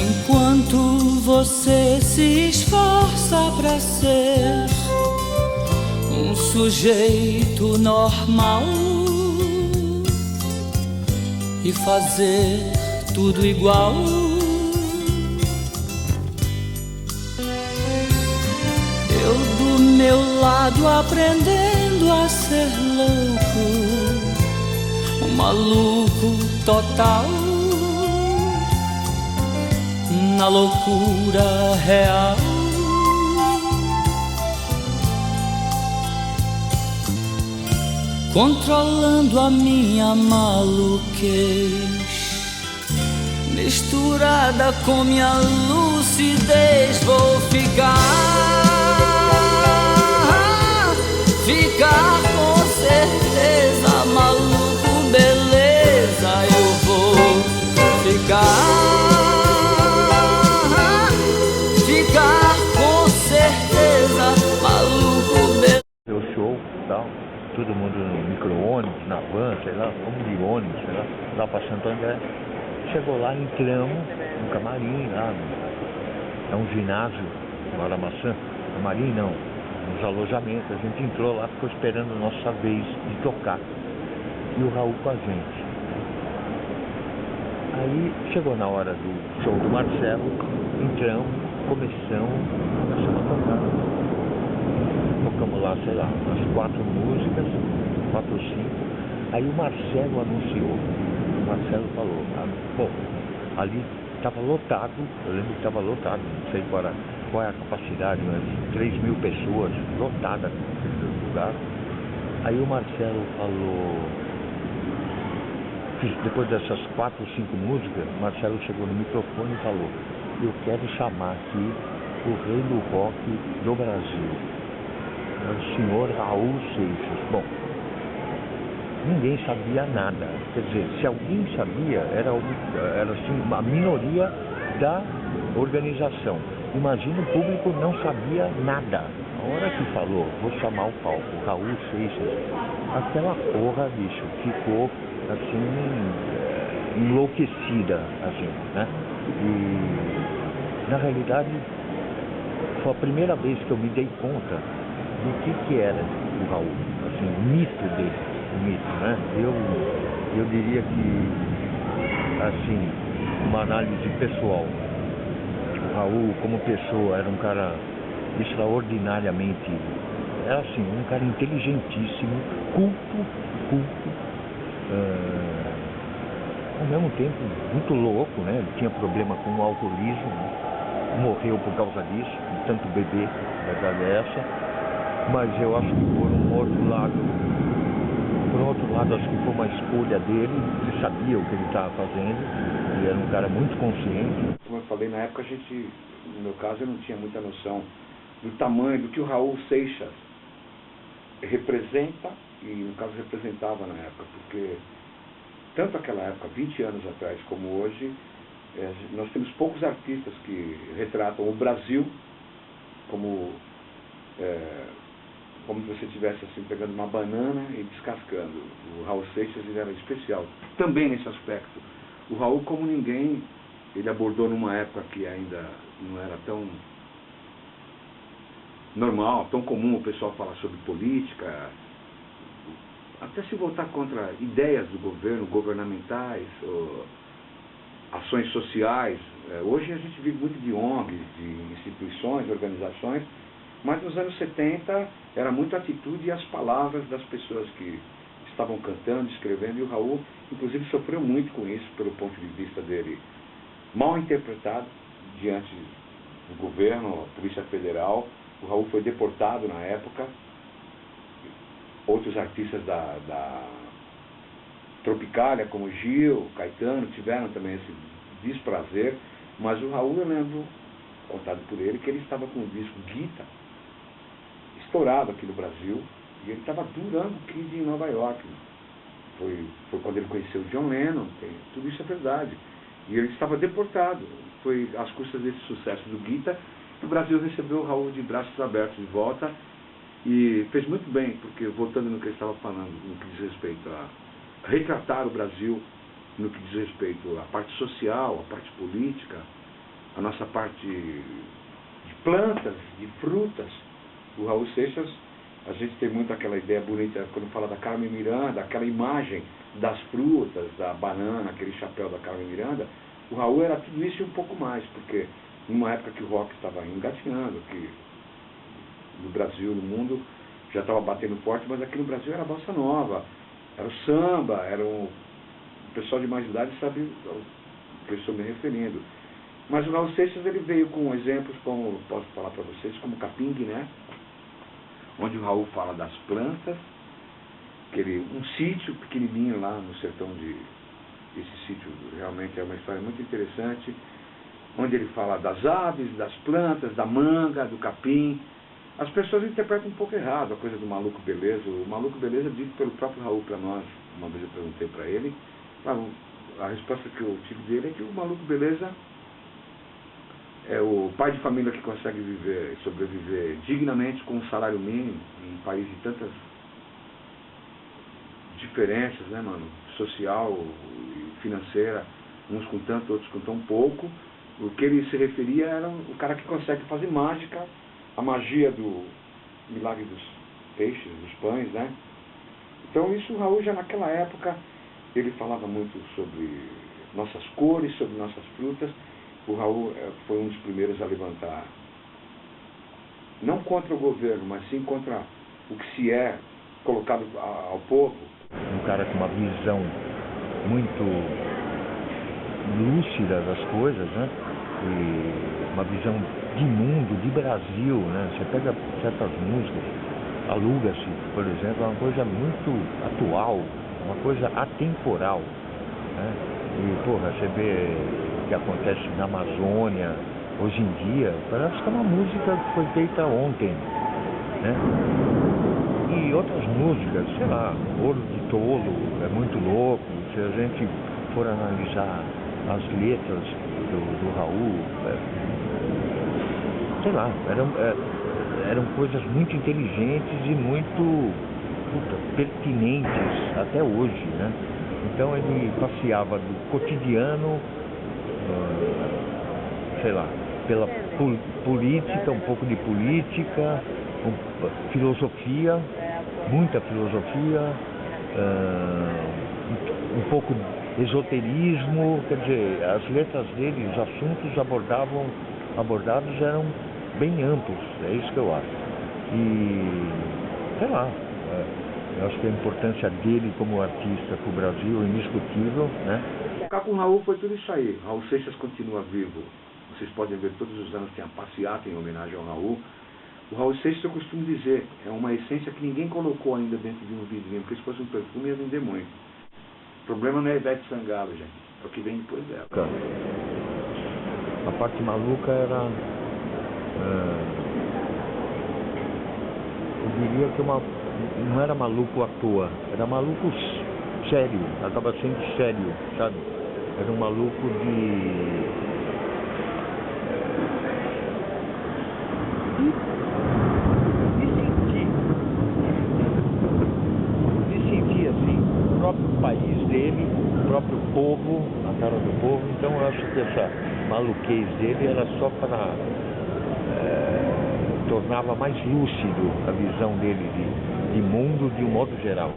Enquanto você se esforça pra ser um sujeito normal e fazer tudo igual, eu do meu lado aprendendo a ser louco, um maluco total, na loucura real. Controlando a minha maluquez, misturada com minha lucidez, vou ficar com certeza maluco, beleza, eu vou ficar com certeza maluco, beleza. Deu show e tal, todo mundo no micro-ônibus, na van, sei lá, vamos de ônibus, sei lá pra Santo André. Chegou lá, entramos no camarim lá, é um ginásio, na Hora Maçã, camarim não, nos alojamentos, a gente entrou lá, ficou esperando a nossa vez de tocar, e o Raul com a gente. Aí chegou na hora do show do Marcelo, entramos, começamos a tocar. Tocamos lá, sei lá, umas 4 músicas, 4 ou 5. Aí o Marcelo anunciou. O Marcelo falou, bom, ali estava lotado, eu lembro que estava lotado, não sei qual é a capacidade, mas 3.000 pessoas, lotada no lugar. Aí o Marcelo falou, depois dessas 4 ou 5 músicas, o Marcelo chegou no microfone e falou, eu quero chamar aqui o rei do rock do Brasil, o senhor Raul Seixas. Bom, ninguém sabia nada, quer dizer, se alguém sabia, era assim, uma minoria da organização. Imagina, o público não sabia nada. A hora que falou, vou chamar o palco, Raul Seixas, aquela porra, bicho, ficou assim, enlouquecida, assim, né? E, na realidade, foi a primeira vez que eu me dei conta do que era o Raul, assim, o mito dele, né? Eu diria que, assim, uma análise pessoal, o Raul, como pessoa, era um cara extraordinariamente, era assim, um cara inteligentíssimo, culto, ao mesmo tempo muito louco, né? Ele tinha problema com o alcoolismo, né? Morreu por causa disso, de tanto beber, verdade é essa. Mas eu acho que por um outro lado, acho que foi uma escolha dele, ele sabia o que ele estava fazendo, ele era um cara muito consciente. Como eu falei, na época a gente, no meu caso, eu não tinha muita noção do tamanho, do que o Raul Seixas representa, e no caso representava na época, porque tanto aquela época, 20 anos atrás, como hoje, nós temos poucos artistas que retratam o Brasil como se você estivesse assim, pegando uma banana e descascando. O Raul Seixas, ele era especial também nesse aspecto. O Raul, como ninguém, ele abordou numa época que ainda não era tão normal, tão comum o pessoal falar sobre política, até se voltar contra ideias do governo, governamentais, ou ações sociais. Hoje a gente vive muito de ONGs, de instituições, de organizações, mas nos anos 70 era muito a atitude e as palavras das pessoas que estavam cantando, escrevendo, e o Raul, inclusive, sofreu muito com isso, pelo ponto de vista dele mal interpretado diante do governo, a Polícia Federal. O Raul foi deportado na época. Outros artistas da Tropicália, como Gil, Caetano, tiveram também esse desprazer, mas o Raul, eu lembro, contado por ele, que ele estava com o disco Guita, estourado aqui no Brasil, e ele estava durando o Kid em Nova York. Foi quando ele conheceu o John Lennon, tudo isso é verdade. E ele estava deportado. Foi às custas desse sucesso do Guita que o Brasil recebeu o Raul de braços abertos de volta, e fez muito bem, porque, voltando no que ele estava falando, no que diz respeito a retratar o Brasil, no que diz respeito à parte social, à parte política, a nossa parte de plantas, de frutas. O Raul Seixas, a gente tem muito aquela ideia bonita, quando fala da Carmen Miranda, aquela imagem das frutas, da banana, aquele chapéu da Carmen Miranda. O Raul era tudo isso e um pouco mais, porque numa época que o rock estava engatinhando, que no Brasil, no mundo, já estava batendo forte, mas aqui no Brasil era a bossa nova, era o samba, era o pessoal de mais idade sabe ao que eu estou me referindo. Mas o Raul Seixas, ele veio com exemplos, como posso falar para vocês, como Capim, né? Onde o Raul fala das plantas, um sítio pequenininho lá no sertão esse sítio realmente é uma história muito interessante, onde ele fala das aves, das plantas, da manga, do capim. As pessoas interpretam um pouco errado a coisa do Maluco Beleza. O Maluco Beleza, dito pelo próprio Raul para nós, uma vez eu perguntei para ele, a resposta que eu tive dele é que o Maluco Beleza é o pai de família que consegue sobreviver dignamente com um salário mínimo em um país de tantas diferenças, né, mano? Social e financeira, uns com tanto, outros com tão pouco. O que ele se referia era o cara que consegue fazer mágica, a magia do milagre dos peixes, dos pães, né? Então isso o Raul já naquela época, ele falava muito sobre nossas cores, sobre nossas frutas. O Raul foi um dos primeiros a levantar, não contra o governo, mas sim contra o que se é colocado ao povo. Um cara com uma visão muito lúcida das coisas, né? E uma visão de mundo, de Brasil, né? Você pega certas músicas, Aluga-se, por exemplo, é uma coisa muito atual, uma coisa atemporal, né? E, porra, você vê o que acontece na Amazônia, hoje em dia, parece que é uma música que foi feita ontem, né? E outras músicas, sei lá, Ouro de Tolo, é muito louco. Se a gente for analisar as letras do Raul, sei lá, eram coisas muito inteligentes e muito pertinentes até hoje, né? Então ele passeava do cotidiano, sei lá, pela política, um pouco de política, filosofia, muita filosofia, um pouco de esoterismo, quer dizer, as letras dele, os assuntos abordados eram bem amplos, é isso que eu acho. E, sei lá, eu acho que a importância dele como artista para o Brasil é indiscutível, né? Tocar com o Raul foi tudo isso aí. Raul Seixas continua vivo. Vocês podem ver, todos os anos tem a passeata em homenagem ao Raul. O Raul Seixas, eu costumo dizer, é uma essência que ninguém colocou ainda dentro de um vidrinho, porque se fosse um perfume ia vender muito. O problema não é Ivete Sangalo, gente, é o que vem depois dela. A parte maluca era, eu diria que não era maluco à toa, era maluco sério, acaba sendo sério, sabe? Era um maluco de sentir assim, o próprio país dele, o próprio povo, a cara do povo. Então eu acho que essa maluquez dele era só para tornava mais lúcido a visão dele de mundo de um modo geral.